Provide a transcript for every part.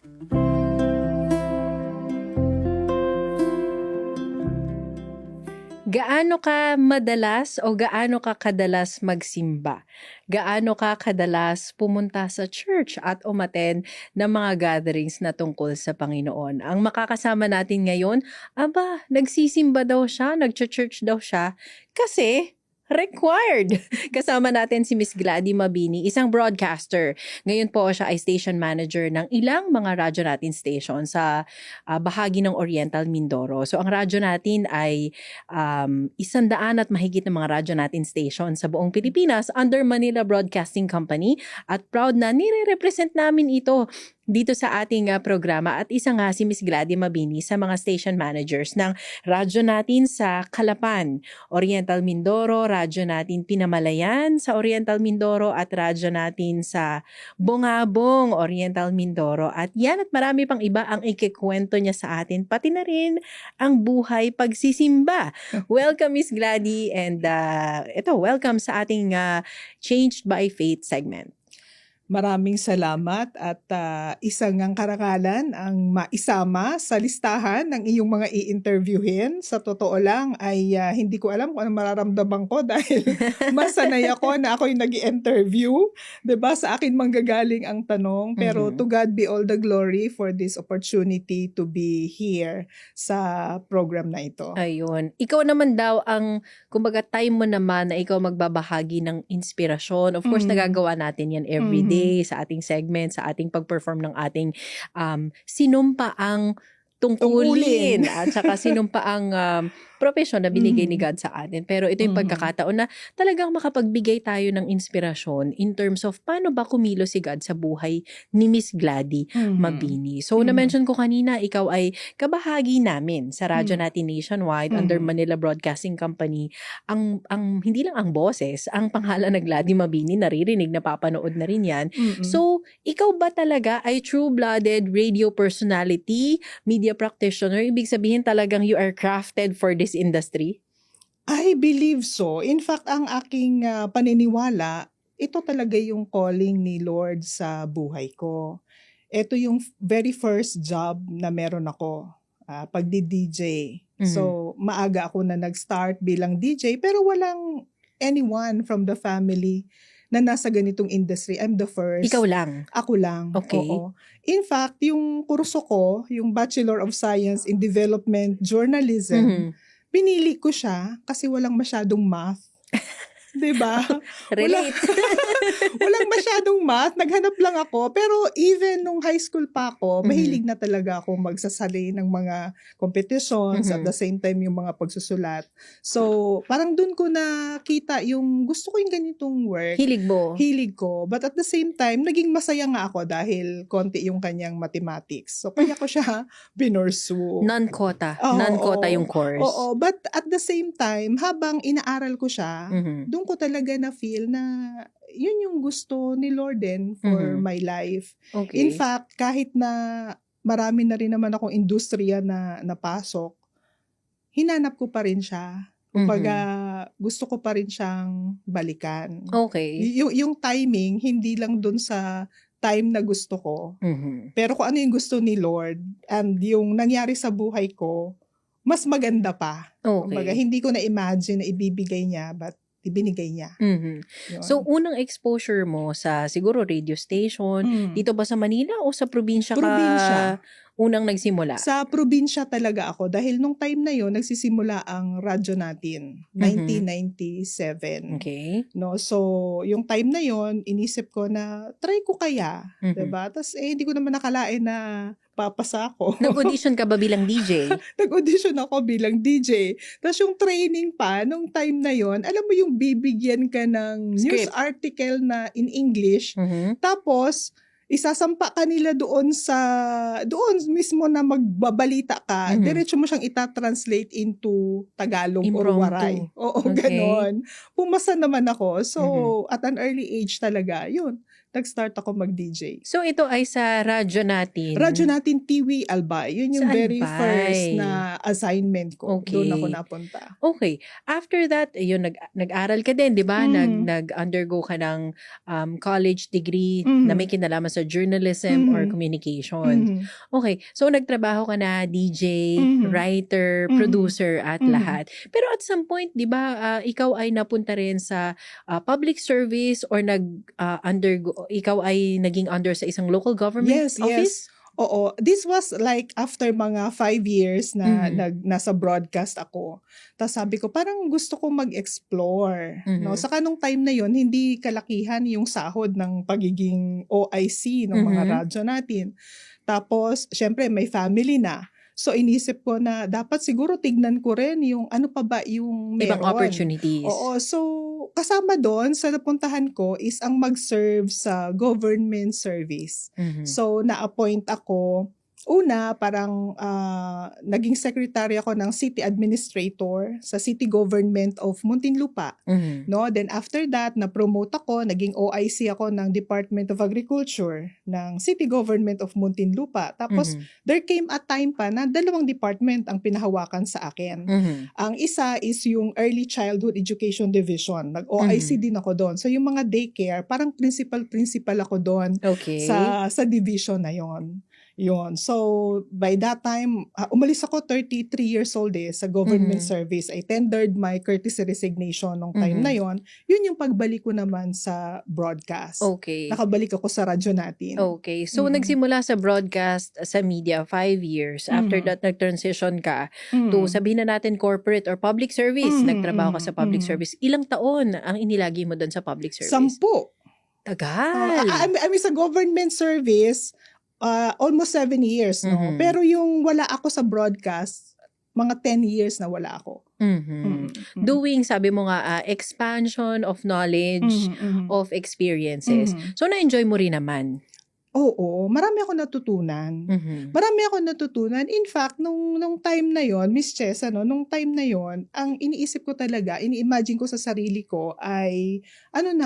Gaano ka madalas o gaano ka kadalas magsimba? Gaano ka kadalas pumunta sa church at umattend ng mga gatherings na tungkol sa Panginoon? Ang makakasama natin ngayon, nagsisimba daw siya, nagcha-church daw siya kasi required. Kasama natin si Miss Gladys Mabini, isang broadcaster. Ngayon po siya ay station manager ng ilang mga radyo natin station sa bahagi ng Oriental Mindoro. So ang radyo natin ay 100 at mahigit na mga radyo natin station sa buong Pilipinas under Manila Broadcasting Company, at proud na nire-represent namin ito dito sa ating programa. At isa nga si Miss Gladys Mabini sa mga station managers ng radyo natin sa Calapan, Oriental Mindoro, radyo natin Pinamalayan sa Oriental Mindoro, at radyo natin sa Bongabong, Oriental Mindoro. At yan at marami pang iba ang ikikwento niya sa atin, pati na rin ang buhay pagsisimba. Welcome Miss Gladys, and welcome sa ating Changed by Faith segment. Maraming salamat at isang ang karangalan ang maisama sa listahan ng iyong mga i-interviewin. Sa totoo lang ay hindi ko alam kung ano mararamdaman ko dahil masanay ako na ako yung nag-i-interview. Diba? Sa akin manggagaling ang tanong. Pero to God be all the glory for this opportunity to be here sa program na ito. Ayun. Ikaw naman daw ang, kumbaga, time mo naman na ikaw magbabahagi ng inspirasyon. Of course, nagagawa natin yan every day sa ating segment, sa ating pag-perform ng ating sinumpaang tungkulin at saka sinumpaang profession na binigay ni God sa atin. Pero ito yung pagkakataon na talagang makapagbigay tayo ng inspirasyon in terms of paano ba kumilo si God sa buhay ni Miss Gladys Mabini. So, na-mention ko kanina, ikaw ay kabahagi namin sa radyo natin nationwide under Manila Broadcasting Company. Ang hindi lang ang boses, ang pangalan na Gladys Mabini, naririnig, napapanood na rin yan. So, ikaw ba talaga ay true-blooded radio personality, media practitioner? Ibig sabihin talagang you are crafted for this industry? I believe so. In fact, ang aking paniniwala, ito talaga yung calling ni Lord sa buhay ko. Ito yung very first job na meron ako, pagdi-DJ. So, maaga ako na nag-start bilang DJ, pero walang anyone from the family na nasa ganitong industry. I'm the first. Ikaw lang? Ako lang. Okay. Oo. In fact, yung kurso ko, yung Bachelor of Science in Development Journalism, pinili ko siya kasi walang masyadong math. Diba? Relate. Walang masyadong math. Naghanap lang ako. Pero even nung high school pa ako, mahilig na talaga ako magsasali ng mga competitions at the same time yung mga pagsusulat. So, parang dun ko nakita yung gusto ko yung ganitong work. Hilig mo? Hilig ko. But at the same time, naging masaya nga ako dahil konti yung kanyang mathematics. So, kaya ko siya binorsu. Non-quota. Non-quota yung course. Oo. But at the same time, habang inaaral ko siya, doon ko talaga na-feel na yun yung gusto ni Lord din for my life. Okay. In fact, kahit na marami na rin naman akong industriya na napasok, hinanap ko pa rin siya. Kumbaga, gusto ko pa rin siyang balikan. Okay. Yung timing, hindi lang dun sa time na gusto ko. Pero kung ano yung gusto ni Lord and yung nangyari sa buhay ko, mas maganda pa. Okay. Kumbaga, hindi ko na-imagine na ibibigay niya, but ibinigay niya. So, unang exposure mo sa siguro radio station, dito ba sa Manila o sa probinsya ka unang nagsimula? Sa probinsya talaga ako dahil nung time na yon nagsisimula ang radyo natin, 1997. Okay. No, so yung time na yon inisip ko na try ko kaya, 'di ba? Tapos hindi ko naman nakalain na papasa ako. Nag-audition ka ba bilang DJ? Nag-audition ako bilang DJ. Tapos yung training pa, nung time na yon alam mo yung bibigyan ka ng news article na in English. Tapos, isasampa ka nila doon mismo na magbabalita ka. Diretso mo siyang itatranslate into Tagalog or Waray. Oo, ganon. Pumasa naman ako. So, at an early age talaga, yun. nag-start ako mag-DJ. So ito ay sa radyo natin. Radyo natin, TV Albay. Yun yung Sa very Albay. first na assignment ko. Okay. Doon ako napunta. Okay. After that, yun, nag-aral ka din, di ba? Mhm. Nag-undergo ka ng college degree Mhm. na may kinalaman sa journalism or Mhm. communication. Mhm. Okay. So nagtrabaho ka na DJ, Mhm. writer, Mhm. producer at Mhm. lahat. Pero at some point, di ba, ikaw ay napunta rin sa public service or ikaw ay naging under sa isang local government Yes, office? yes. Oo. This was like after mga 5 years na Mhm. nasa broadcast ako. Tapos sabi ko, parang gusto ko mag-explore. No? Mhm. Saka nung time na yon hindi kalakihan yung sahod ng pagiging OIC ng mga Mhm. radyo natin. Tapos, syempre, may family na. So, inisip ko na dapat siguro tignan ko rin yung ano pa ba yung meron. Ibang opportunities. Oo. So, kasama doon sa napuntahan ko is ang mag-serve sa government service. Mhm. So, na-appoint ako. Una, parang naging secretary ako ng city administrator sa city government of Muntinlupa. Mhm. No? Then after that, na-promote ako, naging OIC ako ng Department of Agriculture ng city government of Muntinlupa. Tapos, Mhm. there came a time pa na 2 department ang pinahawakan sa akin. Mhm. Ang isa is yung Early Childhood Education Division. Nag-OIC din ako doon. So, yung mga daycare, parang principal ako doon Okay. sa division na yon. Yun. So, by that time, umalis ako 33 years old sa government Mhm. service. I tendered my courtesy resignation nung time Mhm. na yon. Yun yung pagbalik ko naman sa broadcast. Okay. Nakabalik ako sa radyo natin. Okay. So, Mhm. nagsimula sa broadcast, sa media, 5 years. After Mhm. that, nag-transition ka Mhm. to, sabihin na natin, corporate or public service. Mhm, Nagtrabaho ka sa public mhm. service. Ilang taon ang inilagi mo doon sa public service? 10. Tagal. I mean, sa government service, almost 7 years, no? Mhm. Pero yung wala ako sa broadcast, mga 10 years na wala ako. Mhm. Doing, sabi mo nga, expansion of knowledge, of experiences. Mhm. So, na-enjoy mo rin naman. Oo, marami ako natutunan. Mhm. Marami ako natutunan. In fact, nung time na yon, Miss Chess, nung time na yon, ang iniisip ko talaga, ini-imagine ko sa sarili ko ay, doon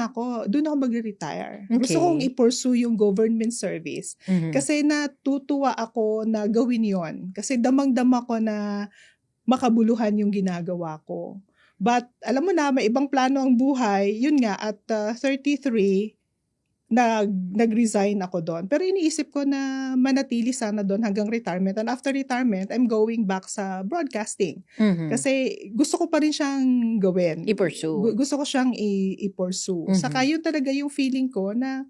ako magre-retire. Gusto Okay. kong i-pursue yung government service. Mhm. Kasi natutuwa ako na gawin yon. Kasi damang-dama ko na makabuluhan yung ginagawa ko. But, alam mo na, may ibang plano ang buhay. Yun nga, at 33, nag-resign ako doon. Pero iniisip ko na manatili sana doon hanggang retirement. And after retirement, I'm going back sa broadcasting. Mhm. Kasi gusto ko pa rin siyang gawin. I-pursue. Gusto ko siyang i-pursue. Mhm. Saka yun talaga yung feeling ko na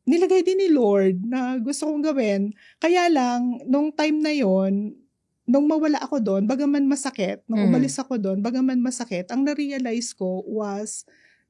nilagay din ni Lord na gusto kong gawin. Kaya lang, nung time na yon, nung mawala ako doon, bagaman masakit, nung umalis ako doon, bagaman masakit, ang na-realize ko was,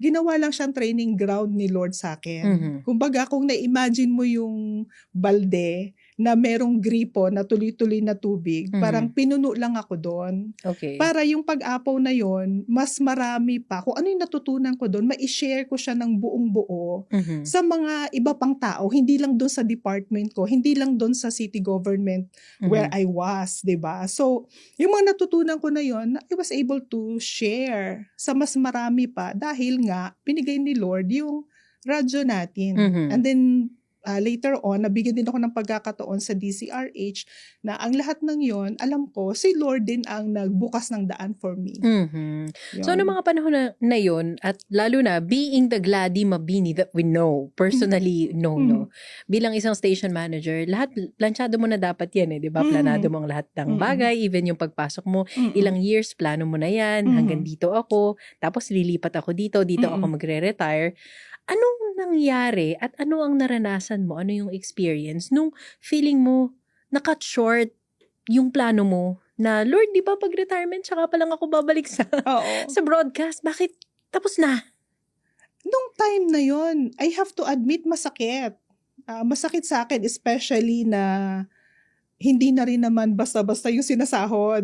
ginawa lang siyang training ground ni Lord sa akin. Mhm. Kumbaga, kung na-imagine mo yung balde na merong gripo na tuloy-tuloy na tubig, parang pinuno lang ako doon. Okay. Para yung pag-apaw na yon, mas marami pa. Kung ano yung natutunan ko doon, ma-share ko siya ng buong buo Mhm. sa mga iba pang tao, hindi lang doon sa department ko, hindi lang doon sa city government where I was, 'di ba? So, yung mga natutunan ko na yon, I was able to share sa mas marami pa dahil nga binigay ni Lord yung radyo natin. Mhm. And then later on, nabigyan din ako ng pagkakataon sa DCRH na ang lahat ng yon, alam ko, si Lord din ang nagbukas ng daan for me. Mhm. Yun. So, noong mga panahon na yun, at lalo na, being the Gladys Mabini that we know, personally no. Bilang isang station manager, lahat, planchado mo na dapat yan di ba? Planado mo ang lahat ng bagay, even yung pagpasok mo, ilang years, plano mo na yan, hanggang dito ako, tapos lilipat ako dito ako magre-retire. Anong nangyari at ano ang naranasan mo? Ano yung experience nung feeling mo na-cut short yung plano mo na, Lord, di ba pag-retirement, tsaka pa lang ako babalik sa, Oo. sa broadcast? Bakit tapos na? Nung time na yon, I have to admit masakit. Masakit sa akin, especially na hindi na rin naman basta-basta yung sinasahod.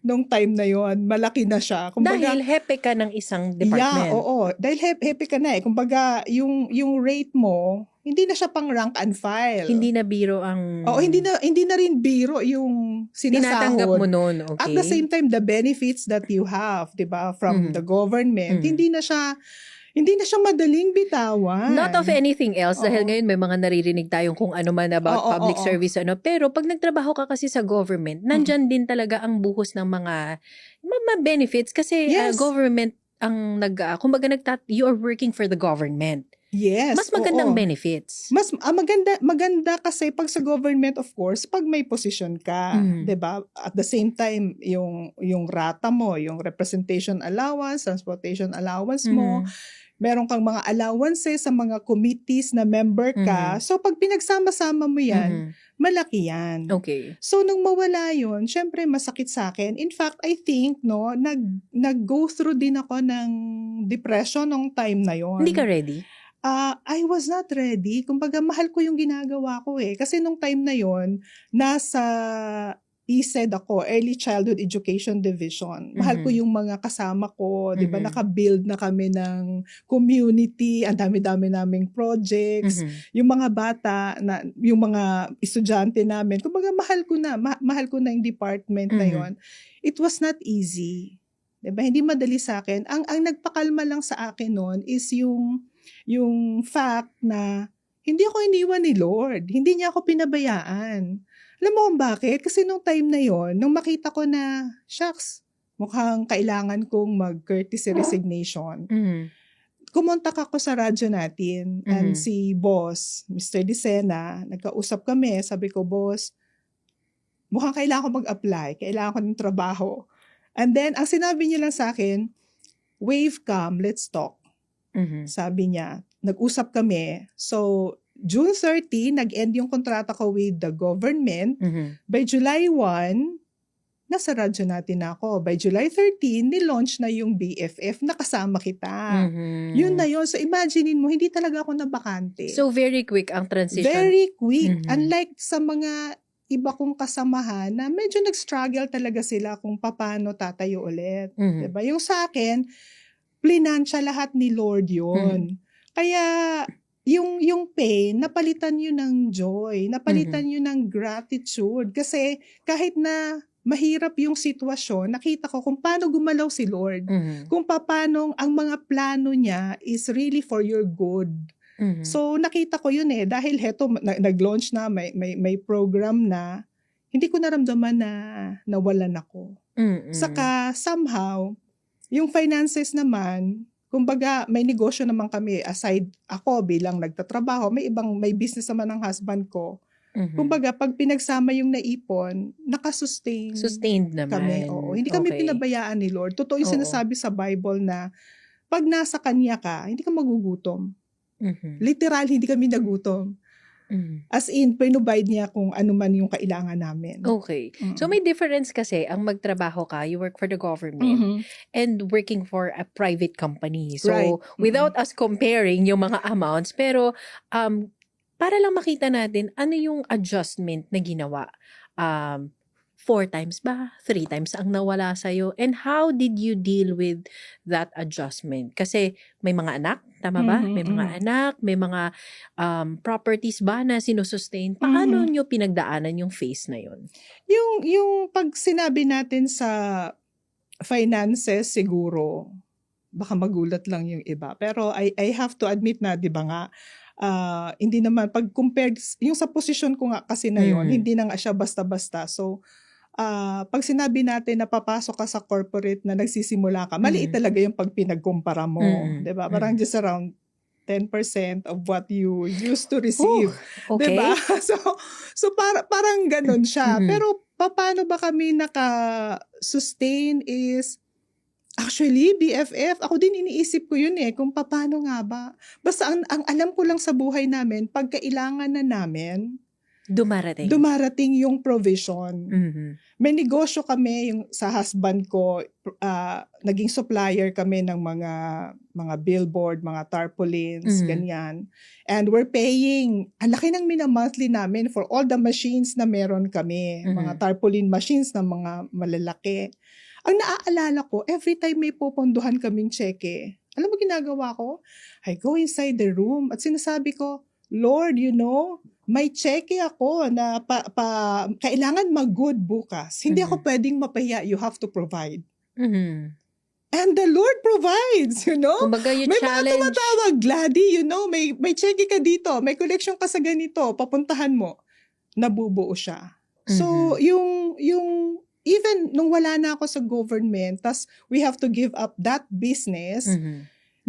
Nung time na yon, malaki na siya. Dahil hepe ka ng isang department. Yeah, oo. Dahil happy ka na Kumbaga, yung rate mo, hindi na siya pang rank and file. Hindi na biro ang... Oo, hindi na rin biro yung sinasahod. Tinatanggap mo noon, okay? At the same time, the benefits that you have, 'di ba, from the government, hindi na siya Hindi na siya madaling bitawan. Not of anything else, dahil Oo. ngayon may mga naririnig tayong kung ano man about Oo, public oo. service, pero pag nagtrabaho ka kasi sa government, nandyan din talaga ang buhos ng mga benefits kasi Yes. government ang kumbaga you are working for the government. Yes, Mas magandang oo. benefits. Mas maganda kasi pag sa government, of course, pag may position ka, 'di ba? At the same time, yung rata mo, yung representation allowance, transportation allowance mo, meron kang mga allowances sa mga committees na member ka. So pag pinagsama-sama mo 'yan, malaki 'yan. Okay. So nung mawala 'yun, syempre masakit sa akin. In fact, I think nag-go through din ako ng depression nung time na 'yon. Hindi ka ready? I was not ready. Kumbaga, mahal ko yung ginagawa ko eh. Kasi nung time na yon, nasa ECED ako, Early Childhood Education Division. Mahal ko yung mga kasama ko, di ba? Naka-build na kami ng community, ang dami-dami naming projects. Yung mga bata, yung mga estudyante namin, kumbaga, mahal ko na yung department na yon. It was not easy. Di ba? Hindi madali sa akin. Ang nagpakalma lang sa akin noon is yung fact na hindi ako iniwan ni Lord. Hindi niya ako pinabayaan. Alam mo kung bakit? Kasi nung time na yon, nung makita ko na, shucks, mukhang kailangan kong mag-courtesy resignation. Kumontak ako sa radyo natin and si boss, Mr. Dicena, nagkausap kami. Sabi ko, boss, mukhang kailangan ko mag-apply. Kailangan ko ng trabaho. And then, ang sinabi niya lang sa akin, wave come, let's talk. Sabi niya, nag-usap kami. So, June 30, nag-end yung kontrata ko with the government. By July 1, nasa radyo natin ako. By July 13, nilaunch na yung BFF, nakasama kita. Yun na yun. So, imaginein mo, hindi talaga ako nabakante. So, very quick ang transition. Very quick. Unlike sa mga iba kong kasamahan na medyo nag-struggle talaga sila kung paano tatayo ulit. Diba? Yung sa akin, plinansya lahat ni Lord yun. Kaya, yung pain, napalitan yun ng joy, napalitan yun ng gratitude. Kasi kahit na mahirap yung sitwasyon, nakita ko kung paano gumalaw si Lord. Kung paano ang mga plano niya is really for your good. So nakita ko yun dahil heto, nag-launch na, may program na, hindi ko naramdaman na nawalan ako. Saka somehow, yung finances naman, kumbaga may negosyo naman kami aside ako bilang nagtatrabaho, may business naman ng husband ko. Kumbaga pag pinagsama yung naipon, Sustained naman. kami. Oo, hindi kami pinabayaan ni Lord. Totoo yung sinasabi sa Bible na pag nasa Kanya ka, hindi ka magugutom. Literal, hindi kami nagutom. As in, provide niya kung ano man yung kailangan namin. Okay. So may difference kasi ang magtrabaho ka, you work for the government and working for a private company. So Right. without us comparing yung mga amounts, pero para lang makita natin ano yung adjustment na ginawa. 4 times ba? 3 times ang nawala sa'yo? And how did you deal with that adjustment? Kasi may mga anak, tama ba? May mga anak, may mga properties ba na sinusustain? Paano nyo pinagdaanan yung phase na yun? Yung pag sinabi natin sa finances, siguro, baka magulat lang yung iba. Pero I have to admit na, di ba nga, hindi naman, pag compared, yung sa posisyon ko nga kasi na yun, hindi na nga siya basta-basta. So, pag sinabi natin na papasok ka sa corporate na nagsisimula ka, maliit talaga yung pag pinagkumpara mo. Diba? Parang just around 10% of what you used to receive. Okay. Diba? So parang ganun siya. Pero paano ba kami naka-sustain is, actually, BFF, ako din iniisip ko yun kung paano nga ba. Basta ang alam ko lang sa buhay namin, pag kailangan na namin, dumarating yung provision. May negosyo kami yung sa husband ko, naging supplier kami ng mga billboard, mga tarpaulins, ganyan. And we're paying, ang laki ng monthly namin for all the machines na meron kami. Mga tarpaulin machines na mga malalaki. Ang naaalala ko, every time may pupunduhan kaming cheque, alam mo ginagawa ko? I go inside the room at sinasabi ko, Lord, may cheque ako na kailangan mag-good bukas. Hindi ako pwedeng mapahiya. You have to provide. And the Lord provides, you know? Kumbaga yung May mga challenge. tumatawag, Gladdy, you know, may cheque ka dito, may collection ka sa ganito, papuntahan mo. Nabubuo siya. So, yung even nung wala na ako sa government, tas we have to give up that business,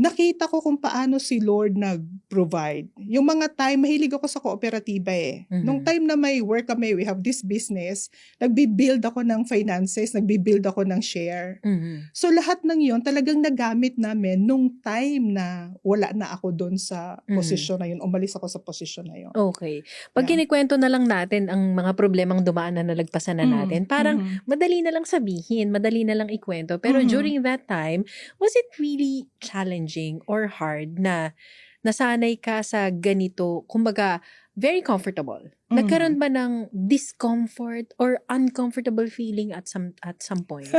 nakita ko kung paano si Lord nag-provide. Yung mga time, mahilig ako sa kooperatiba eh. Nung time na may work kami, we have this business, nagbi-build ako ng finances, nagbi-build ako ng share. So lahat ng yon talagang nagamit namin nung time na wala na ako doon sa posisyon na yun, umalis ako sa posisyon na yun. Okay. Pag Yeah. kinikwento na lang natin ang mga problemang dumaan na nalagpasan na natin, parang madali na lang sabihin, madali na lang ikwento. Pero during that time, was it really challenging or hard na nasanay ka sa ganito, kumbaga, very comfortable? Nagkaroon ba ng discomfort or uncomfortable feeling at some point?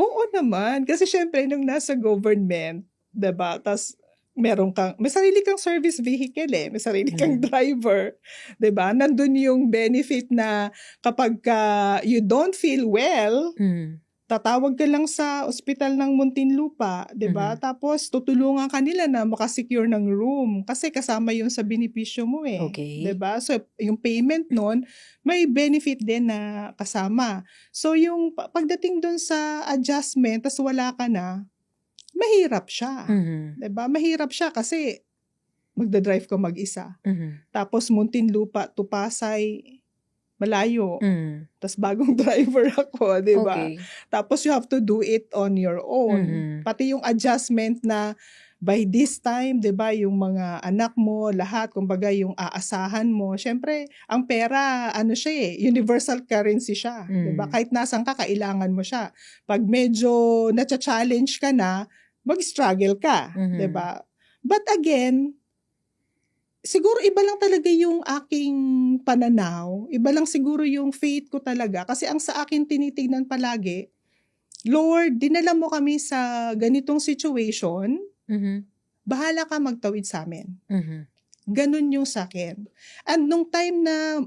Oo naman. Kasi syempre, nung nasa government, diba, tas may sarili kang service vehicle eh, may sarili kang driver, 'di ba? Nandun yung benefit na kapag you don't feel well, tatawag ka lang sa ospital ng Muntinlupa, 'di ba? Tapos tutulungan ka nila na makasecure ng room kasi kasama 'yun sa benepisyo mo eh, Okay. 'di ba? So yung payment nun, may benefit din na kasama. So yung pagdating dun sa adjustment, tas wala ka na, mahirap siya. 'Di ba? Mahirap siya kasi magda-drive ka mag-isa. Tapos Muntinlupa to Pasay, malayo. Tapos bagong driver ako, 'di ba? Okay. Tapos you have to do it on your own. Pati yung adjustment na by this time, 'di ba, yung mga anak mo, lahat, kumbaga yung aasahan mo. Syempre, ang pera, ano siya eh, universal currency siya, 'di ba? Kahit nasan ka, kailangan mo siya. Pag medyo na-challenge ka na, mag-struggle ka, 'di ba? But again, siguro iba lang talaga yung aking pananaw, iba lang siguro yung faith ko talaga. Kasi ang sa akin tinitignan palagi, Lord, dinala mo kami sa ganitong situation, bahala ka magtawid sa amin. Ganun yung sa akin. And nung time na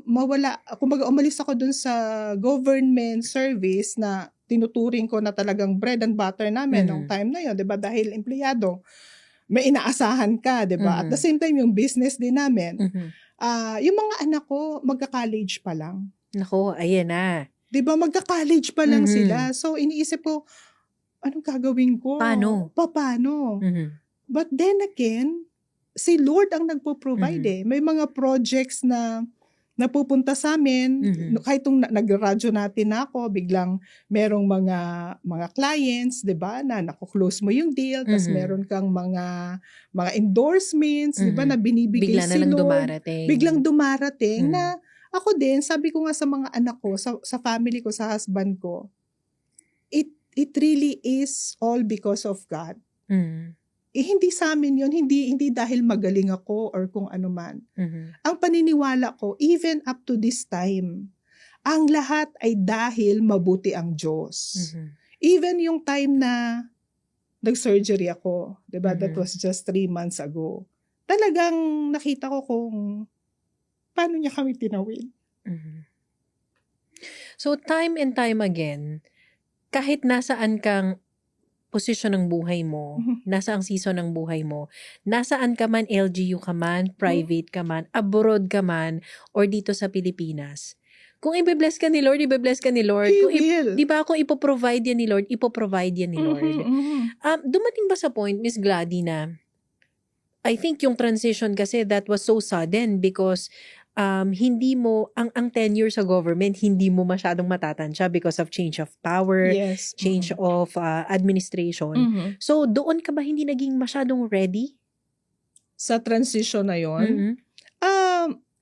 kumbaga umalis ako dun sa government service na tinuturing ko na talagang bread and butter namin nung time na yun, 'di ba? Dahil empleyado, may inaasahan ka, 'di ba? At the same time, yung business din namin, yung mga anak ko, magka-college pa lang. Nako, ayan na. 'Di ba? Magka-college pa lang sila. So, iniisip ko, anong gagawin ko? Paano? But then again, si Lord ang nagpo-provide eh. May mga projects na napupunta sa amin, kahit nung nag-radyo natin na ako, biglang merong mga clients, 'di ba, na nako-close mo yung deal, tapos meron kang mga endorsements, 'di ba, na binibigay Bigla na si lang Lord. dumarating. Biglang dumarating na ako din, sabi ko nga sa mga anak ko, sa family ko, sa husband ko, it really is all because of God. Hindi sa amin yun, hindi dahil magaling ako or kung ano man. Ang paniniwala ko, even up to this time, ang lahat ay dahil mabuti ang Diyos. Even yung time na nag-surgery ako, diba? That was just 3 months ago. Talagang nakita ko kung paano niya kami tinawid. So, time and time again, kahit nasaan kang posisyon ng buhay mo, nasa ang season ng buhay mo, nasaan ka man, LGU ka man, private ka man, abroad ka man, or dito sa Pilipinas, kung ibe-bless ka ni Lord, ibe-bless ka ni Lord. He Kung will. di ba kung ipoprovide yan ni Lord, ipoprovide yan ni Lord. Dumating ba sa point, Miss Gladdy, na I think yung transition kasi that was so sudden because hindi mo, ang tenure sa government, hindi mo masyadong matatansya because of change of power, Yes. change of administration. So, doon ka ba hindi naging masyadong ready? Sa transition na yon,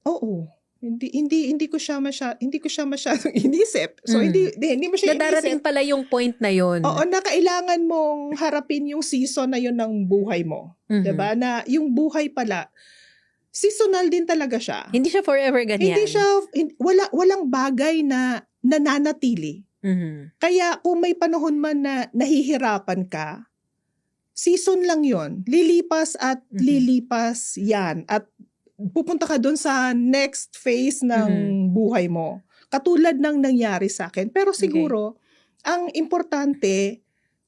oo. Hindi ko siya masyadong inisip. So hindi mo siya Nadarating inisip. pala yung point na yon. Oo, na kailangan mong harapin yung season na yon ng buhay mo. 'Di ba? Na yung buhay pala seasonal din talaga siya. Hindi siya forever ganyan. Hindi siya walang bagay na nananatili. Kaya kung may panahon man na nahihirapan ka, season lang 'yon. Lilipas at lilipas 'yan at pupunta ka doon sa next phase ng buhay mo. Katulad ng nangyari sa akin. Pero siguro, ang importante,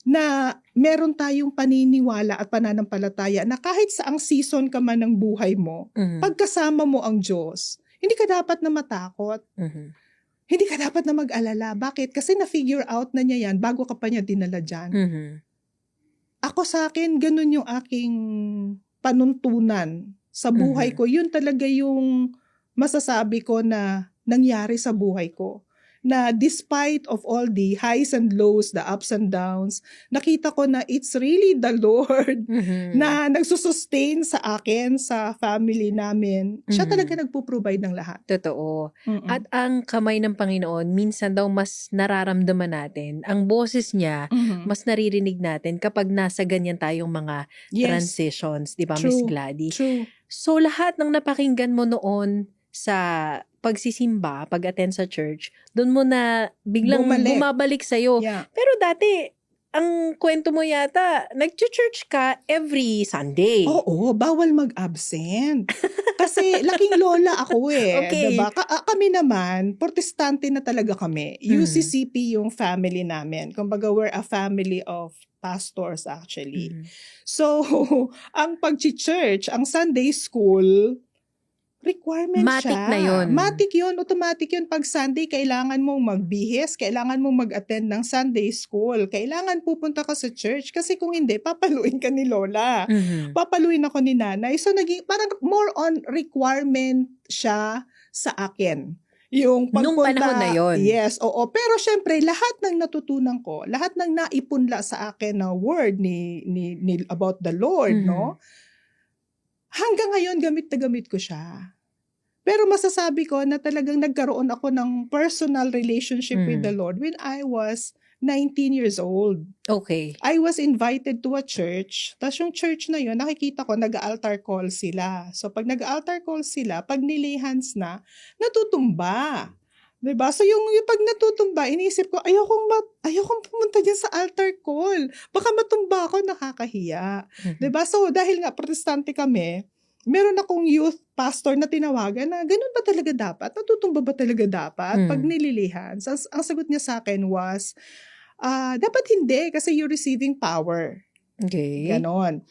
na meron tayong paniniwala at pananampalataya na kahit saang season ka man ng buhay mo, Mhm. pagkasama mo ang Diyos, hindi ka dapat na matakot. Mhm. Hindi ka dapat na mag-alala. Bakit? Kasi na-figure out na niya yan bago ka pa niya dinala dyan. Mhm. Ako sa akin, ganun yung aking panuntunan sa buhay Mhm. ko. Yun talaga yung masasabi ko na nangyari sa buhay ko. Na despite of all the highs and lows, the ups and downs, nakita ko na it's really the Lord Mhm. na nagsusustain sa akin, sa family namin. Siya Mhm. talaga nagpo-provide ng lahat. Totoo. Mm-mm. At ang kamay ng Panginoon, minsan daw mas nararamdaman natin. Ang boses niya, Mhm. mas naririnig natin kapag nasa ganyan tayong mga Yes, transitions, di ba, Miss true, Gladys? true. So, lahat ng napakinggan mo noon sa pagsisimba, pag-attend sa church, doon mo na biglang Bumalik. bumabalik sa'yo. Yeah. Pero dati, ang kwento mo yata, nag-church ka every Sunday. Oo, bawal mag-absent. Kasi laking lola ako eh, Okay. 'di ba? Kami naman, protestante na talaga kami. UCCP yung family namin. Kumbaga we're a family of pastors actually. Mhm. So, ang pag-church, ang Sunday school, requirement Matic siya. na yun. Matic yun, automatic yun. Pag Sunday, kailangan mong magbihis, kailangan mong mag-attend ng Sunday school, kailangan pupunta ka sa church kasi kung hindi, papaluin ka ni Lola. Mhm. Papaluin ako ni Nanay. So, naging, parang more on requirement siya sa akin. Yung Nung pagpunta, panahon na yun. yes, oo. Pero syempre, lahat ng natutunan ko, lahat ng naipunla sa akin na word ni about the Lord, Mhm. no? Hanggang ngayon, gamit na gamit ko siya. Pero masasabi ko na talagang nagkaroon ako ng personal relationship with the Lord when I was 19 years old. Okay. I was invited to a church. Tapos yung church na yun, nakikita ko, nag-altar call sila. So pag nag-altar call sila, pag nilihans na, natutumba. 'Di ba? So yung pag natutumba, iniisip ko, ayokong pumunta dyan sa altar call. Baka matumba ako, nakakahiya. Mhm. 'Di ba? So dahil nga protestante kami, meron akong youth pastor na tinawagan na ganun ba talaga dapat? Natutumba ba talaga dapat pag nililihans? Ang sagot niya sa akin was, dapat hindi kasi you're receiving power. Okay. Ganon.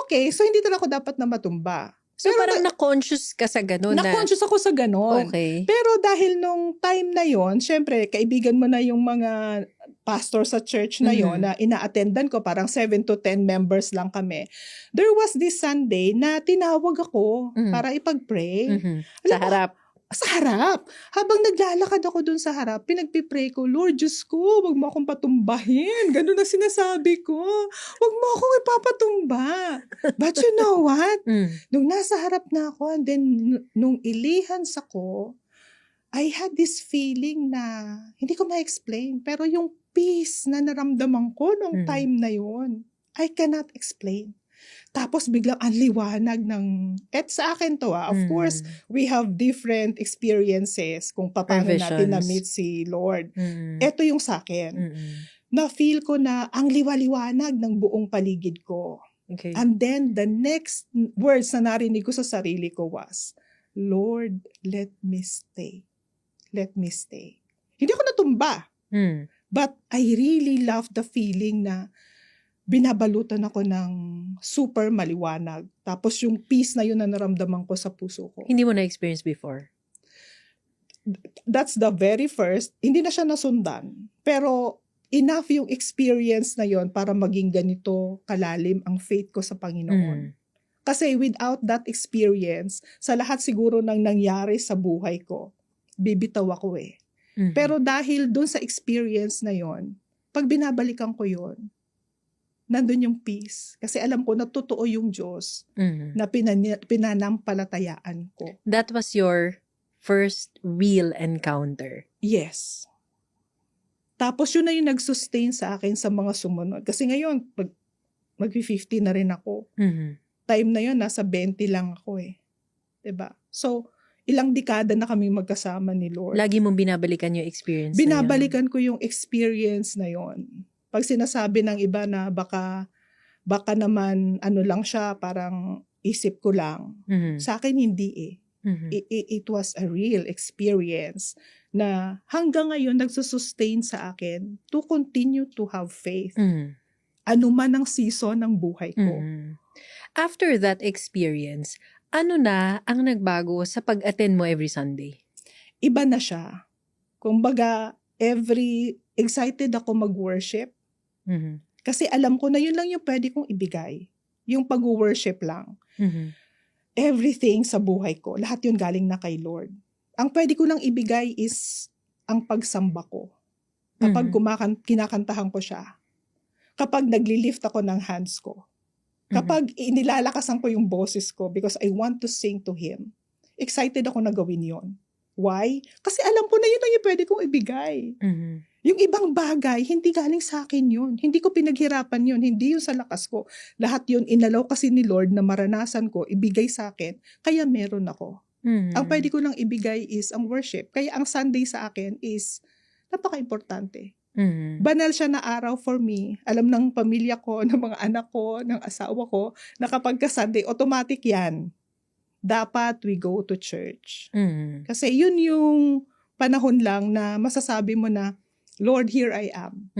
Okay, so hindi talaga ako dapat na matumba. So, Pero parang na-conscious ka sa ganun na, na-conscious ako sa ganon. okay. Pero dahil nung time na yon, syempre, kaibigan mo na yung mga pastor sa church na yon na ina-attendan ko, parang 7 to 10 members lang kami. There was this Sunday na tinawag ako para ipag-pray. Mhm. Alam Sa mo, harap. sa harap. Habang naglalakad ako dun sa harap, pinagpipray ko, Lord, Diyos ko, wag mo akong patumbahin. Ganun na sinasabi ko. Wag mo akong ipapatumba. But you know what? Nung nasa harap na ako, and then nung ilihans ako, I had this feeling na, hindi ko ma-explain, pero yung peace na naramdaman ko nung time na yun, I cannot explain. Tapos biglang ang liwanag ng, sa akin to of course, we have different experiences kung paano natin Visions. na-meet si Lord. Ito yung sa akin. Na-feel ko na ang liwaliwanag ng buong paligid ko. Okay. And then the next words na narinig ko sa sarili ko was, Lord, let me stay. Let me stay. Hindi ako natumba. But I really love the feeling na binabalutan ako ng super maliwanag. Tapos yung peace na yun na naramdaman ko sa puso ko. Hindi mo na-experience before? That's the very first. Hindi na siya nasundan. Pero enough yung experience na yon para maging ganito kalalim ang faith ko sa Panginoon. Kasi without that experience, sa lahat siguro ng nangyari sa buhay ko, bibitaw ako eh. Pero dahil dun sa experience na yon, pag binabalikan ko yon, nandun yung peace. Kasi alam ko na totoo yung Diyos na pinanampalatayaan ko. That was your first real encounter? Yes. Tapos yun na yung nag-sustain sa akin sa mga sumunod. Kasi ngayon, mag-50 na rin ako. Time na yun, nasa 20 lang ako eh. 'Di ba? So, ilang dekada na kami magkasama ni Lord. Lagi mong binabalikan yung experience Binabalikan ko yung experience na yon. Pag sinasabi ng iba na baka naman ano lang siya, parang isip ko lang. Sa akin hindi eh. It was a real experience na hanggang ngayon nagsusustain sa akin to continue to have faith. anuman ang season ng buhay ko. After that experience, ano na ang nagbago sa pag-attend mo every Sunday? Iba na siya. Kumbaga, excited ako mag-worship. Mhm. Kasi alam ko na yun lang yung pwede kong ibigay. Yung pag-worship lang. Mhm. Everything sa buhay ko, lahat yun galing na kay Lord. Ang pwede ko lang ibigay is ang pagsamba ko. Kapag kinakantahan ko siya. Kapag nagli-lift ako ng hands ko. Kapag inilalakasan ko yung boses ko because I want to sing to Him. Excited ako na gawin yon. Why? Kasi alam ko na yun ang yung pwede kong ibigay. Yung ibang bagay, hindi galing sa akin yun. Hindi ko pinaghirapan yun. Hindi yun sa lakas ko. Lahat yun inalaw kasi ni Lord na maranasan ko, ibigay sa akin. Kaya meron ako. Ang pwede ko lang ibigay is ang worship. Kaya ang Sunday sa akin is napaka-importante. Banal siya na araw for me. Alam ng pamilya ko, ng mga anak ko, ng asawa ko, na kapag ka-Sunday, automatic yan. Dapat we go to church. Kasi yun yung panahon lang na masasabi mo na, Lord, here I am.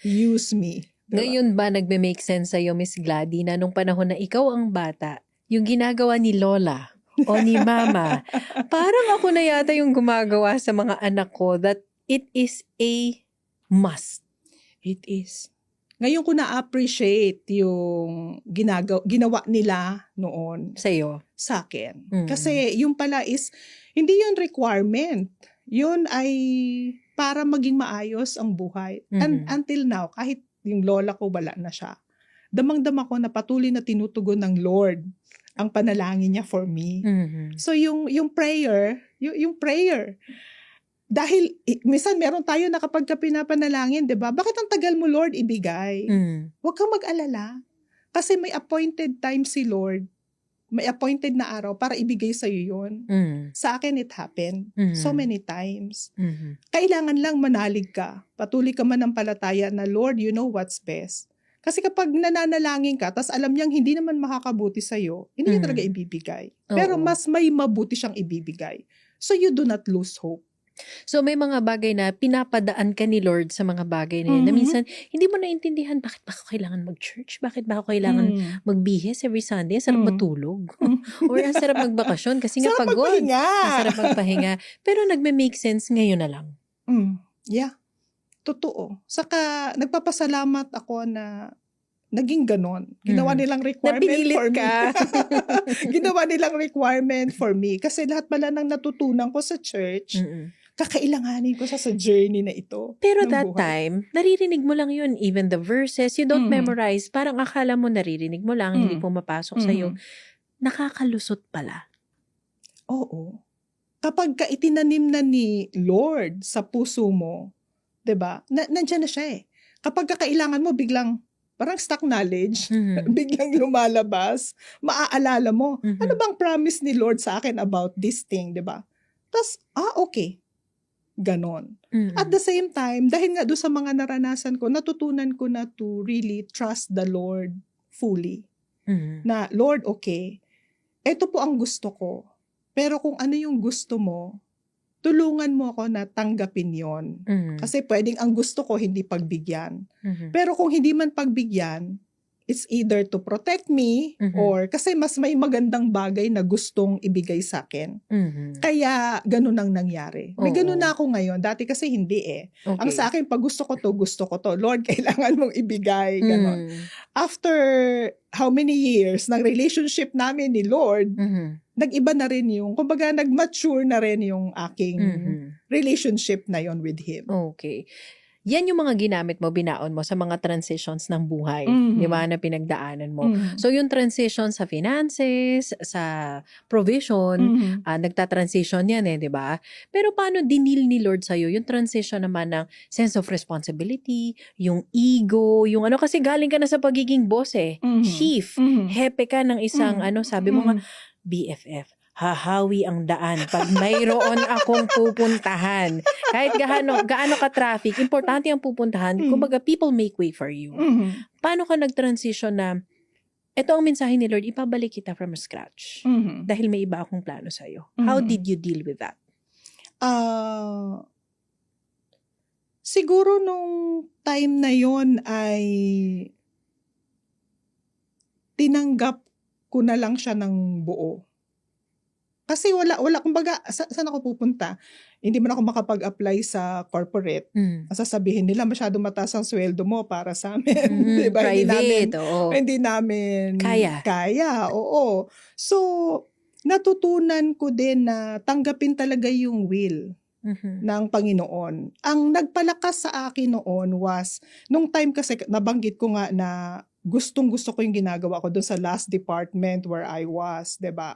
Use me. Diba? Ngayon ba nagme-make sense sa'yo, Miss Gladys, na nung panahon na ikaw ang bata, yung ginagawa ni Lola o ni Mama, parang ako na yata yung gumagawa sa mga anak ko that it is a must. It is. Ngayon ko na-appreciate yung ginawa nila noon Sa'yo? sa akin. Kasi yung pala is, hindi yun requirement. Yun ay para maging maayos ang buhay. And until now, kahit yung lola ko wala na siya, damang-dama ko na patuloy na tinutugon ng Lord ang panalangin niya for me. So yung prayer, yung prayer, dahil minsan meron tayo na kapag ka pinapanalangin, 'di ba? Bakit ang tagal mo, Lord, ibigay? Huwag kang mag-alala. Kasi may appointed time si Lord. May appointed na araw para ibigay sa iyo 'yon. Sa akin it happened so many times. Kailangan lang manalig ka. Patuloy ka manampalataya na, Lord, you know what's best. Kasi kapag nananalangin ka, tas alam niyang hindi naman makakabuti sa iyo, hindi niya talaga ibibigay. Pero mas may mabuti siyang ibibigay. So you do not lose hope. So may mga bagay na pinapadaan ka ni Lord sa mga bagay na yun, na minsan hindi mo naintindihan bakit ba ako kailangan mag-church? Bakit ba ako kailangan magbihis every Sunday? Ang sarap matulog. Or ang sarap magbakasyon kasi nga Sarap pagod. magpahinga. Ang sarap magpahinga. Pero nagme-make sense ngayon na lang. Yeah. Totoo. Saka nagpapasalamat ako na naging ganon. Ginawa nilang requirement Napinilit for ka. me. Ginawa nilang requirement for me. Kasi lahat pala ng natutunan ko sa church, kakailanganin ko sa journey na ito. Pero ng that buhay. time, naririnig mo lang yun. Even the verses, you don't memorize. Parang akala mo naririnig mo lang, hindi pumapasok sa'yo. Nakakalusot pala. Oo. Kapag ka itinanim na ni Lord sa puso mo, 'di ba? Nandiyan na siya eh. Kapag kakailangan mo, biglang parang stock knowledge, biglang lumalabas, maaalala mo, ano bang promise ni Lord sa akin about this thing, 'di ba? Tapos, okay. Ganon. At the same time, dahil nga doon sa mga naranasan ko, natutunan ko na to really trust the Lord fully. Na, Lord, okay, ito po ang gusto ko. Pero kung ano yung gusto mo, tulungan mo ako na tanggapin yon. Kasi pwedeng ang gusto ko hindi pagbigyan. Pero kung hindi man pagbigyan, it's either to protect me or kasi mas may magandang bagay na gustong ibigay sa akin. Kaya ganun ang nangyari. May ganun na ako ngayon. Dati kasi hindi eh. Okay. Ang sa akin, pag gusto ko to. Lord, kailangan mong ibigay. Ganon. After how many years ng relationship namin ni Lord, nag-iba na rin yung, kumbaga nag-mature na rin yung aking relationship na yon with Him. Okay. Yan yung mga ginamit mo, binaon mo sa mga transitions ng buhay, di ba, na pinagdaanan mo. So, yung transition sa finances, sa provision, nagta-transition yan eh, di ba? Pero paano dinil ni Lord sa'yo yung transition naman ng sense of responsibility, yung ego, yung ano, kasi galing ka na sa pagiging boss eh, chief, hepe ka ng isang, sabi mo nga, BFF. Hahawi ang daan pag mayroon akong pupuntahan. Kahit gaano ka-traffic, importante ang pupuntahan. Kumbaga, people make way for you. Paano ka nag-transition na, ito ang mensahe ni Lord, ipabalik kita from scratch. Dahil may iba akong plano sa'yo. How did you deal with that? Siguro nung time na yon ay tinanggap ko na lang siya ng buo. Kasi wala kumbaga saan ako pupunta? Hindi man ako makapag-apply sa corporate. Mm. Ang sasabihin nila masyadong mataas ang sweldo mo para sa amin, 'di ba? Private, oo. Hindi namin Kaya. oo. So, natutunan ko din na tanggapin talaga yung will ng Panginoon. Ang nagpalakas sa akin noon was, nung time kasi nabanggit ko nga na gustong-gusto ko yung ginagawa ko doon sa last department where I was, 'di ba?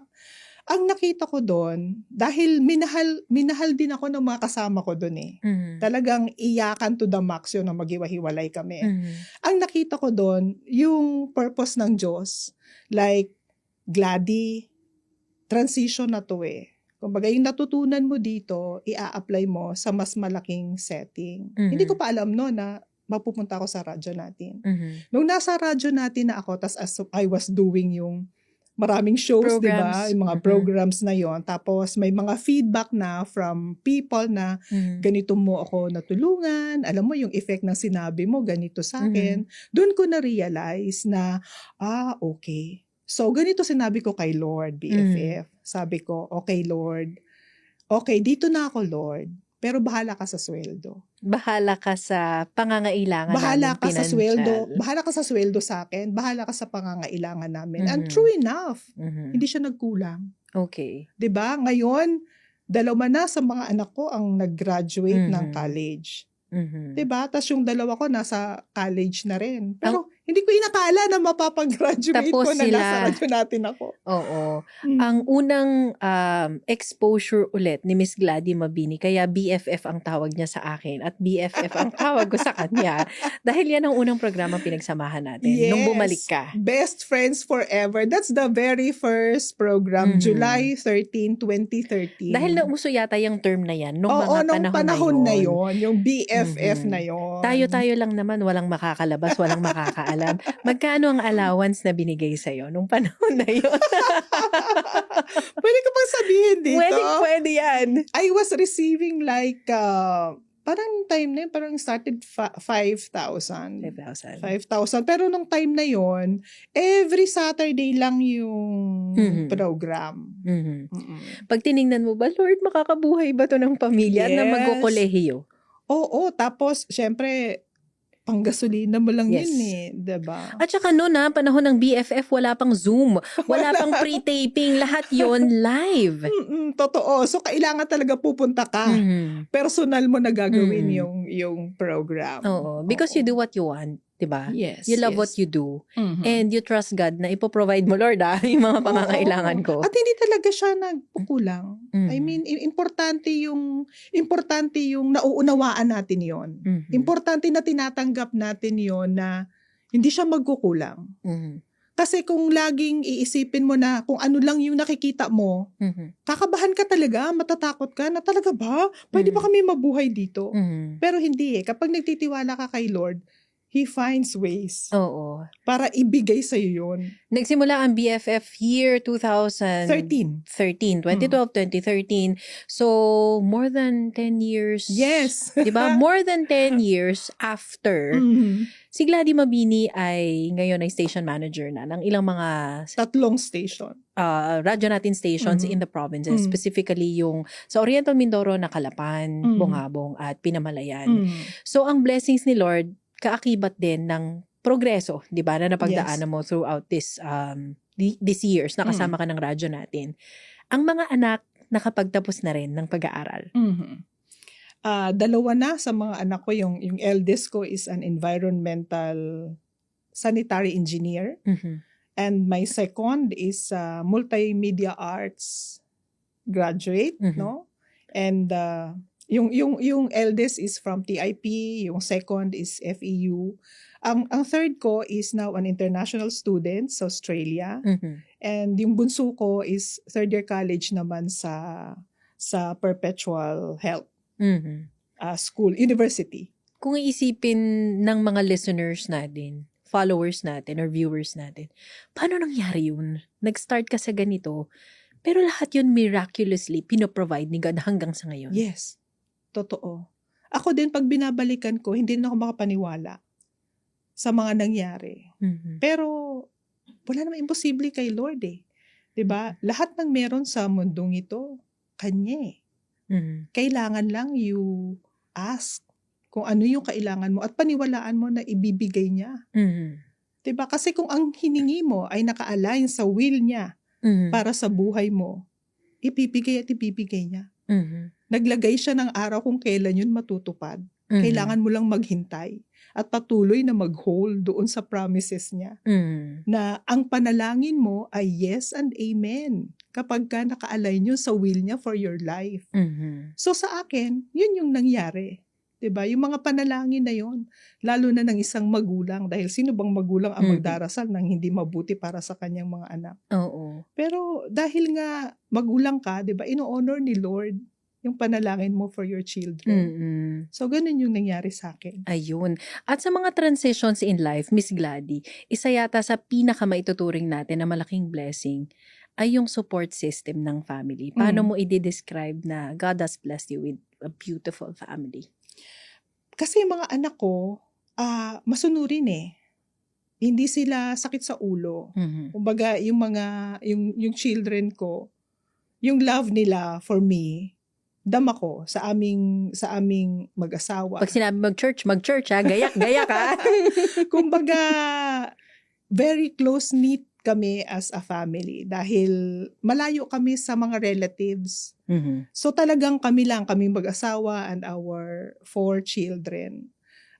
Ang nakita ko doon, dahil minahal din ako ng mga kasama ko doon eh. Talagang iyakan to the max yun na maghiwa-hiwalay kami. Ang nakita ko doon, yung purpose ng Diyos, like, Gladdy, transition na to eh. Kumbaga, yung natutunan mo dito, ia-apply mo sa mas malaking setting. Hindi ko pa alam no na mapupunta ako sa radyo natin. Nung nasa radyo natin na ako, tas as I was doing yung maraming shows, di ba? Yung mga programs na yon. Tapos may mga feedback na from people na ganito mo ako natulungan. Alam mo yung effect ng sinabi mo, ganito sa akin. Doon ko na-realize na, okay. So, ganito sinabi ko kay Lord, BFF. Sabi ko, okay Lord. Okay, dito na ako Lord. Pero bahala ka sa sweldo. Bahala ka sa pangangailangan Bahala namin ka sa pinansyal. sweldo. Bahala ka sa sweldo sa akin. Bahala ka sa pangangailangan namin. And true enough, hindi siya nagkulang. Okay. 'Di ba? Ngayon, 2 na sa mga anak ko ang nag-graduate ng college. 'Di ba? Tapos yung 2 ko nasa college na rin. Pero hindi ko inakala na mapapag-graduate Tapos ko na sila. nasa radyo natin ako. Oo. Ang unang exposure ulit ni Miss Gladdy Mabini, kaya BFF ang tawag niya sa akin at BFF ang tawag ko sa kanya. Dahil yan ang unang programa pinagsamahan natin. Nung bumalik ka. Best Friends Forever. That's the very first program, July 13, 2013. Dahil nauso yata yung term na yan nung Oo, mga nung panahon na yon, yung BFF na yon. Tayo lang naman, walang makakalabas, walang makakaalam. Magkano ang allowance na binigay sa'yo nung panahon na yun? Pwede ko bang sabihin dito? Pwede yan. I was receiving like, parang time na yun, parang started 5,000. 5,000. Pero nung time na yon, every Saturday lang yung program. Pag tiningnan mo ba, Lord, makakabuhay ba to ng pamilya na magkukolehiyo? Oo, tapos, syempre, panggasolina mo lang yun eh, diba? At saka noon panahon ng BFF, wala pang Zoom, wala pang pre-taping, lahat yon live. Totoo. So, kailangan talaga pupunta ka. Personal mo na gagawin yung program. Oo, because you do what you want, diba? Yes. You love what you do. And you trust God na ipoprovide mo, Lord, yung mga pangangailangan ko. At hindi talaga siya nagkukulang. I mean, importante yung nauunawaan natin yon. Importante na tinatanggap natin yon na hindi siya magkukulang. Kasi kung laging iisipin mo na kung ano lang yung nakikita mo, kakabahan ka talaga, matatakot ka na talaga ba? Pwede ba kami mabuhay dito? Pero hindi eh. Kapag nagtitiwala ka kay Lord, He finds ways. Oo. Para ibigay sa'yo yun. Nagsimula ang BFF year 2013. 2013. So, more than 10 years. Yes. Diba? More than 10 years after, si Gladdy Mabini ay ngayon ay station manager na ng ilang mga 3 station. radyo natin stations in the provinces. Specifically yung sa Oriental Mindoro na Calapan, Bungabong at Pinamalayan. So, ang blessings ni Lord, kaakibat din ng progreso, di ba, na napagdaanan mo throughout these years, nakasama ka ng radyo natin. Ang mga anak, nakapagtapos na rin ng pag-aaral. 2 na sa mga anak ko. Yung eldest ko is an environmental sanitary engineer. And my second is multimedia arts graduate, no? And yung eldest is from TIP, yung second is FEU. Ang third ko is now an international student sa Australia. And yung bunso ko is third year college naman sa Perpetual Health School, University. Kung iisipin ng mga listeners natin, followers natin or viewers natin, paano nangyari yun? Nag-start ka sa ganito, pero lahat yun miraculously pinoprovide ni God hanggang sa ngayon. Yes. Totoo. Ako din 'pag binabalikan ko hindi na ako makapaniwala sa mga nangyari. Mhm. Pero wala namang imposible kay Lord, eh, 'di ba? Lahat ng meron sa mundong ito, kanya, eh. Mhm. Kailangan lang you ask kung ano yung kailangan mo at paniwalaan mo na ibibigay niya. Mhm. 'Di ba? Kasi kung ang hiningi mo ay naka-align sa will niya Mhm. para sa buhay mo, ibibigay at ibibigay niya. Mhm. Naglagay siya ng araw kung kailan yun matutupad. Mhm. Kailangan mo lang maghintay at patuloy na mag-hold doon sa promises niya Mhm. na ang panalangin mo ay yes and amen kapag ka naka-align yun sa will niya for your life. Mhm. So sa akin, yun yung nangyari. 'Di ba? Yung mga panalangin na yun, lalo na ng isang magulang dahil sino bang magulang ang Mhm. magdarasal ng hindi mabuti para sa kanyang mga anak. Oo. Pero dahil nga magulang ka, 'di ba, ino-honor ni Lord yung panalangin mo for your children. Mm. So ganun yung nangyari sa'kin. Ayun. At sa mga transitions in life, Miss Gladys, isa yata sa pinakamaituturing natin na malaking blessing ay yung support system ng family. Paano Mm. mo i-describe na God has blessed you with a beautiful family? Kasi yung mga anak ko, masunurin, eh. Hindi sila sakit sa ulo. Mhm. Kumbaga yung children ko, yung love nila for me, dama ko sa aming mag-asawa. Pag sinabi mag-church ha, gayak ha. Kumbaga very close-knit kami as a family dahil malayo kami sa mga relatives. Mhm. So talagang kaming mag-asawa and our 4 children.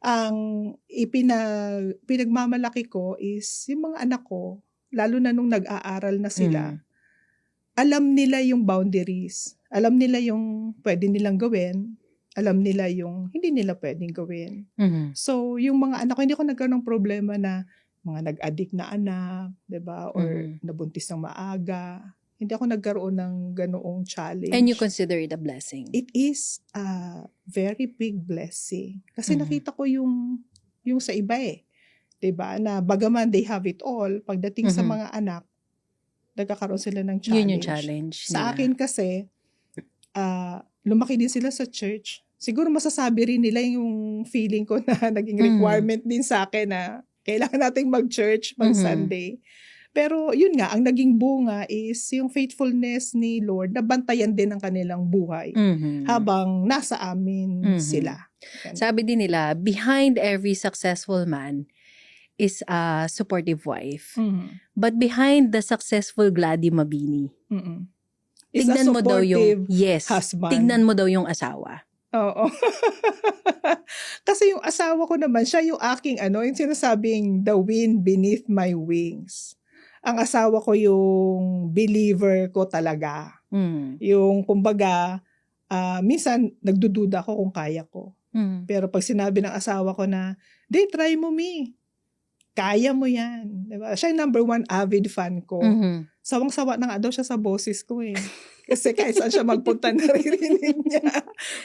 Ang pinagmamalaki ko is yung mga anak ko, lalo na nung nag-aaral na sila, Mhm. alam nila yung boundaries. Alam nila yung pwede nilang gawin. Alam nila yung hindi nila pwedeng gawin. Mhm. So, yung mga anak ko, hindi ako nagkaroon ng problema na mga nag-addict na anak, 'di ba? Or Mhm. nabuntis ng maaga. Hindi ako nagkaroon ng ganoong challenge. And you consider it a blessing? It is a very big blessing. Kasi Mhm. nakita ko yung sa iba, eh. 'Di ba? Na bagaman they have it all, pagdating sa Mhm. mga anak, nagkakaroon sila ng Yun yung challenge. challenge Sa nila. akin kasi, lumaki din sila sa church. Siguro masasabi rin nila yung feeling ko na naging Mhm. requirement din sa akin na kailangan nating mag-church pag Mhm. Sunday. Pero yun nga, ang naging bunga is yung faithfulness ni Lord na bantayan din ang kanilang buhay Mhm. habang nasa amin Mhm. sila. Yan. Sabi din nila, behind every successful man is a supportive wife. Mhm. But behind the successful Gladys Mabini, Mm. Is a tignan mo daw yung, supportive husband. tignan mo daw yung asawa. Oo. Kasi yung asawa ko naman, siya yung aking yung sinasabing the wind beneath my wings. Ang asawa ko yung believer ko talaga. Mm. Yung kumbaga, minsan nagdududa ako kung kaya ko. Mm. Pero pag sinabi ng asawa ko na, try mo, Mi. Kaya mo yan. Diba? Siya yung number 1 avid fan ko. Mhm. Sawang-sawa na nga daw siya sa boses ko, eh. Kasi kahit saan siya magpunta, naririnig niya.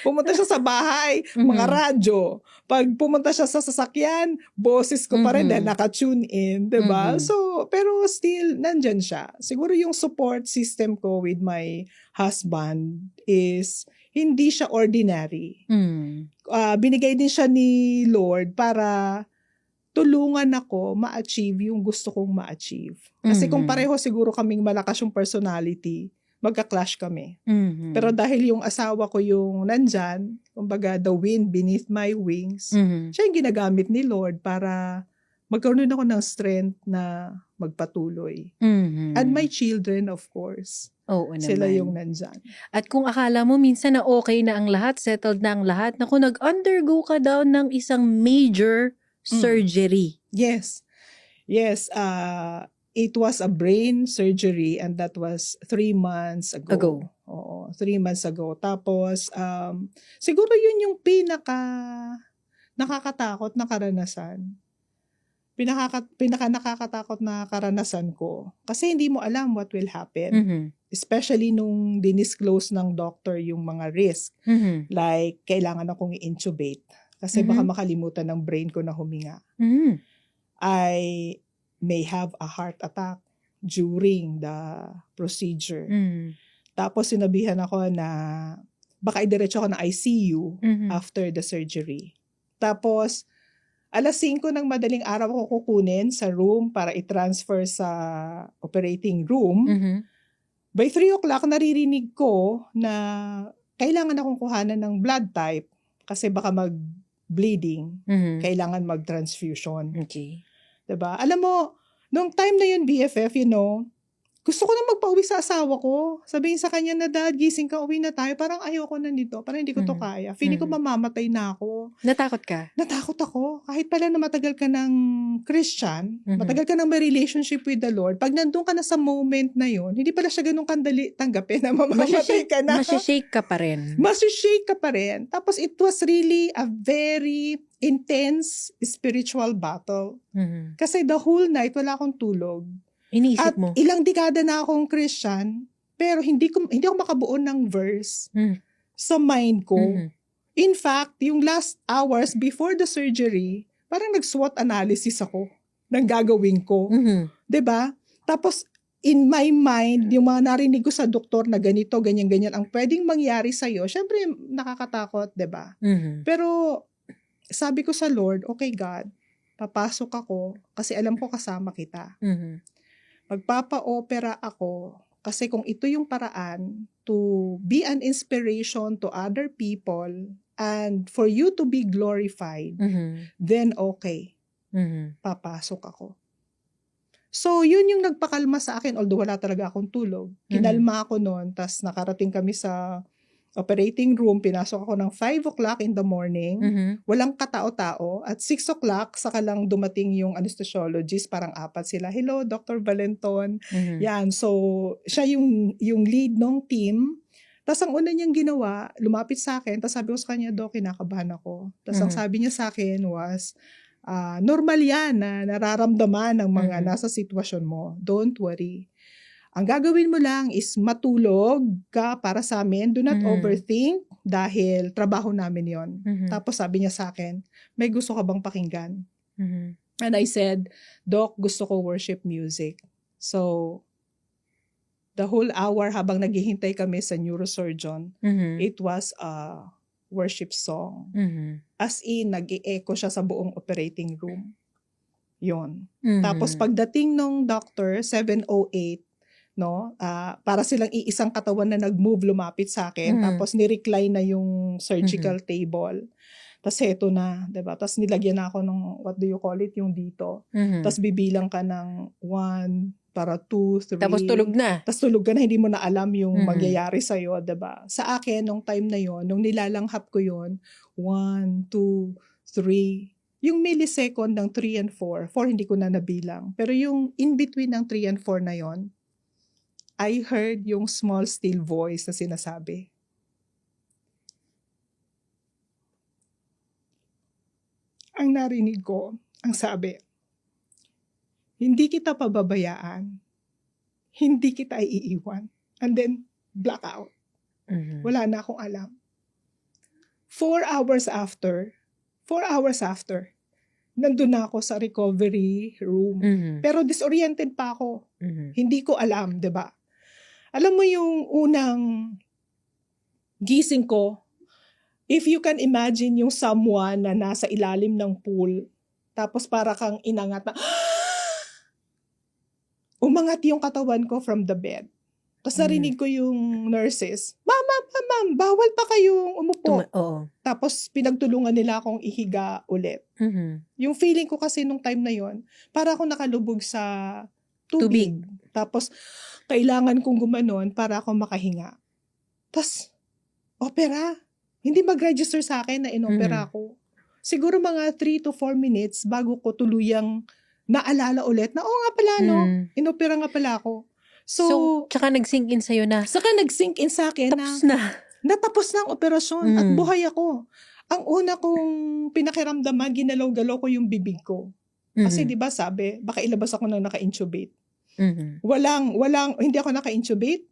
Pumunta siya sa bahay, mga Mhm. radyo. Pag pumunta siya sa sasakyan, boses ko pa rin dahil Mhm. naka-tune in, 'di ba? Mhm. So, pero still nandyan siya. Siguro yung support system ko with my husband is hindi siya ordinary. Mm. Binigay din siya ni Lord para tulungan ako ma-achieve yung gusto kong ma-achieve. Kasi kung Mhm. pareho siguro kaming malakas yung personality, magka-clash kami. Mhm. Pero dahil yung asawa ko yung nandyan, kumbaga the wind beneath my wings, Mhm. siya yung ginagamit ni Lord para magkaroon din ako ng strength na magpatuloy. Mhm. And my children, of course, Oo sila naman. yung nandyan. At kung akala mo minsan na okay na ang lahat, settled na ang lahat, naku, nag-undergo ka daw ng isang major surgery. Yes. Yes, it was a brain surgery and that was 3 months ago. Oo, 3 months ago. Tapos, siguro yun yung nakakatakot na karanasan. Pinaka nakakatakot na karanasan ko. Kasi hindi mo alam what will happen. Mhm. Especially nung dinisclose ng doctor yung mga risk. Mhm. Like, kailangan akong i-intubate. Kasi baka makalimutan ng brain ko na huminga. Mhm. I may have a heart attack during the procedure. Mhm. Tapos sinabihan ako na baka idiretso ako ng ICU Mhm. after the surgery. Tapos, 5:00 ng madaling araw ko kukunin sa room para i-transfer sa operating room. Mhm. By 3:00, naririnig ko na kailangan akong kuhanan ng blood type kasi baka mag-bleeding. Mhm. Kailangan mag-transfusion. Okay. Diba? Alam mo, nung time na yun, BFF, gusto ko na magpauwi sa asawa ko. Sabihin sa kanya na, Dad, gising ka, uwi na tayo. Parang ayoko na nito. Parang hindi ko to Mhm. kaya. Feeling ko Mhm. mamamatay na ako. Natakot ka? Natakot ako. Kahit pala na matagal ka ng Christian, Mhm. matagal ka ng may relationship with the Lord, pag nandun ka na sa moment na yun, hindi pala siya ganun kandali tanggapin na mamamatay ka na. Masishake ka pa rin. Masishake ka pa rin. Tapos it was really a very intense spiritual battle. Mhm. Kasi the whole night, wala akong tulog. Iniisip At mo? ilang dekada na akong Christian, pero hindi ako makabuo ng verse Mhm. sa mind ko. Mhm. In fact, yung last hours before the surgery, parang nag-SWOT analysis ako ng gagawin ko. Mhm. 'Di ba? Tapos, in my mind, yung mga narinig ko sa doktor na ganito, ganyan-ganyan ang pwedeng mangyari sa'yo, syempre nakakatakot, 'di ba? Mhm. Pero, sabi ko sa Lord, okay God, papasok ako kasi alam ko kasama kita. Mhm. Magpapa-opera ako kasi kung ito yung paraan to be an inspiration to other people and for you to be glorified, Mhm. then okay, Mhm. papasok ako. So, yun yung nagpakalma sa akin, although wala talaga akong tulog. Kinalma ako noon, tas nakarating kami sa operating room, pinasok ako ng 5:00 in the morning, Mhm. walang katao-tao, at 6:00 saka lang dumating yung anesthesiologist, parang 4 sila. Hello, Dr. Valenton. Mhm. Yan, so siya yung lead ng team. Tapos ang una niyang ginawa, lumapit sa akin, tapos sabi ko sa kanya, Doc, kinakabahan ako. Tapos ang Mhm. sabi niya sa akin was, normal yan na nararamdaman ng mga Mhm. nasa sitwasyon mo. Don't worry. Ang gagawin mo lang is matulog ka para sa amin. Do not Mhm. overthink dahil trabaho namin yon. Mhm. Tapos sabi niya sa akin, may gusto ka bang pakinggan? Mhm. And I said, Doc, gusto ko worship music. So, the whole hour habang naghihintay kami sa neurosurgeon, Mhm. it was a worship song. Mhm. As in, nag-i-echo siya sa buong operating room. Yon. Mhm. Tapos pagdating nung doctor, 7:08, para silang iisang katawan na nag-move lumapit sa akin, Mhm. tapos ni-recline na yung surgical table. Tapos heto na, 'di ba? Tapos nilagyan na ako ng, what do you call it, yung dito. Mhm. Tapos bibilang ka ng 1, para 2, 3. Tapos tulog na. Tapos tulog ka na, hindi mo na alam yung Mhm. mangyayari sa'yo, 'di ba? Sa akin, nung time na yon, nung nilalanghap ko yon, 1, 2, 3, yung millisecond ng 3 and 4 hindi ko na nabilang. Pero yung in between ng 3 and 4 na yon, I heard yung small still voice na sinasabi, ang narinig ko, ang sabi, hindi kita pababayaan, hindi kita iiwan. And then, blackout. Mhm. Wala na akong alam. 4 hours after, nandun na ako sa recovery room. Mhm. Pero disoriented pa ako. Mhm. Hindi ko alam, 'di ba? Alam mo yung unang gising ko, if you can imagine yung someone na nasa ilalim ng pool, tapos para kang inangat na, umangat yung katawan ko from the bed. Tapos narinig ko yung nurses, Ma'am, bawal pa kayong umupo. Oo. Tapos pinagtulungan nila akong ihiga ulit. Mhm. Yung feeling ko kasi nung time na yon, para akong nakalubog sa tubig. Tapos kailangan kong gumanon para ako makahinga. Tapos, opera. Hindi mag-register sa akin na inopera ako. Siguro mga 3 to 4 minutes bago ko tuluyang naalala ulit na, nga pala, inopera nga pala ako. So, tsaka nag-sink in sa'yo na, saka nag-sink in sa akin tapos na. natapos na ang operasyon at buhay ako. Ang una kong pinakiramdaman, ginalaw-galaw ko yung bibig ko. Kasi 'di ba sabi, baka ilabas ako nang naka-intubate. Mhm. Hindi ako naka-intubate.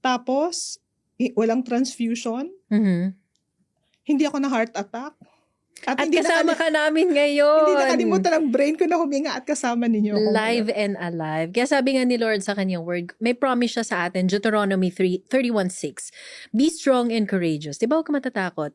Tapos, walang transfusion. Mhm. Hindi ako na heart attack. At At hindi kasama ka namin hindi ngayon. nakalimutan ng brain ko na huminga at kasama ninyo ako Live ngayon. and alive. Kaya sabi nga ni Lord sa kanyang word, may promise siya sa atin, Deuteronomy 31:6. Be strong and courageous. Di ba huwag ka matatakot?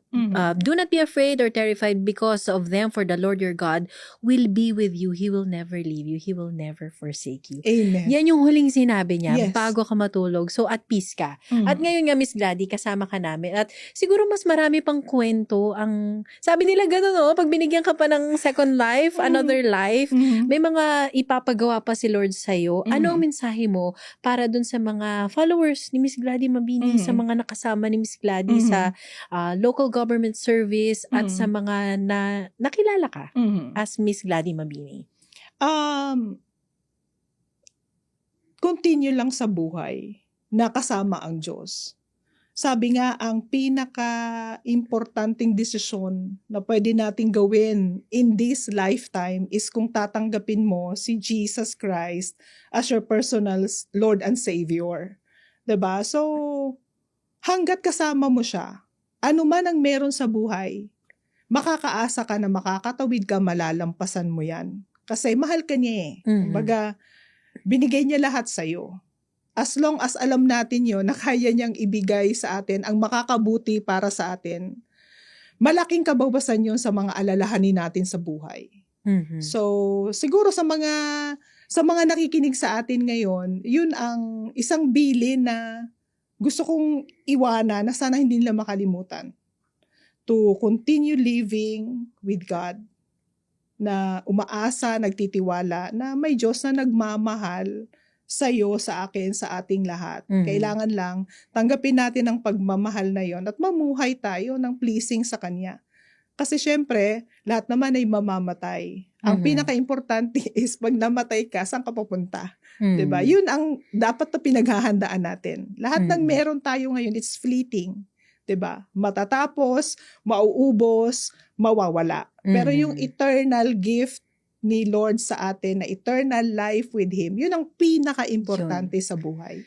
Do not be afraid or terrified because of them, for the Lord your God will be with you. He will never leave you. He will never forsake you. Amen. Yan yung huling sinabi niya Yes. bago ka matulog. So at peace ka. Mhm. At ngayon nga, Miss Gladys, kasama ka namin. At siguro mas marami pang kwento ang... Sabi nila gano'n, no? Pag binigyan ka pa ng second life, another life, Mhm. may mga ipapagawa pa si Lord sa'yo. Ano ang Mhm. mensahe mo para dun sa mga followers ni Miss Gladys Mabini, sa mga nakasama ni Miss Gladys sa local government service at sa mga nakilala ka Mhm. as Miss Gladys Mabini? Continue lang sa buhay na kasama ang Diyos. Sabi nga, ang pinaka-importanting desisyon na pwede nating gawin in this lifetime is kung tatanggapin mo si Jesus Christ as your personal Lord and Savior. 'Di ba? So, hanggat kasama mo siya, ano man ang meron sa buhay, makakaasa ka na makakatawid ka, malalampasan mo yan. Kasi mahal ka niya eh. Kumbaga, binigay niya lahat sa'yo. As long as alam natin yon na kaya niyang ibigay sa atin ang makakabuti para sa atin, malaking kabawasan yon sa mga alalahanin natin sa buhay. So, siguro sa mga nakikinig sa atin ngayon, yun ang isang bilin na gusto kong iwanan na sana hindi nila makalimutan. To continue living with God, na umaasa, nagtitiwala na may Diyos na nagmamahal sa'yo, sa akin, sa ating lahat. Kailangan lang tanggapin natin ang pagmamahal na yon at mamuhay tayo ng pleasing sa Kanya. Kasi syempre, lahat naman ay mamamatay. Ang pinaka-importante is pag namatay ka, saan ka papunta? 'Di ba? Yun ang dapat na pinaghahandaan natin. Lahat ng meron tayo ngayon, it's fleeting. 'Di ba? Matatapos, mauubos, mawawala. Pero yung eternal gift ni Lord sa atin, na eternal life with Him, yun ang pinaka-importante sa buhay.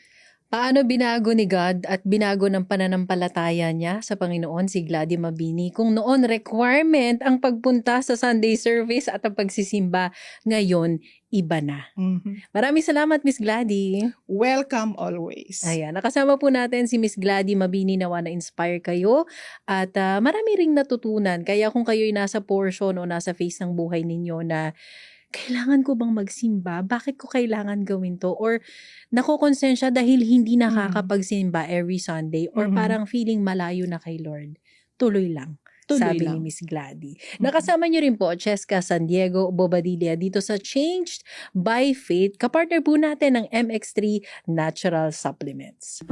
Paano binago ni God at binago ng pananampalataya niya sa Panginoon si Gladys Mabini? Kung noon requirement ang pagpunta sa Sunday service at ang pagsisimba, ngayon iba na. Maraming salamat, Miss Gladys. Welcome always. Ayan, nakasama po natin si Miss Gladys Mabini. Nawa na-inspire kayo at marami ring natutunan. Kaya kung kayo'y nasa portion o nasa phase ng buhay ninyo na kailangan ko bang magsimba? Bakit ko kailangan gawin to? Or nakokonsensya dahil hindi nakakapagsimba every Sunday or parang feeling malayo na kay Lord. Tuloy lang. Sabi ni Miss Gladys. Nakasama niyo rin po Cheska San Diego Bobadilla dito sa Changed by Faith. Kapartner po natin ng MX3 Natural Supplements.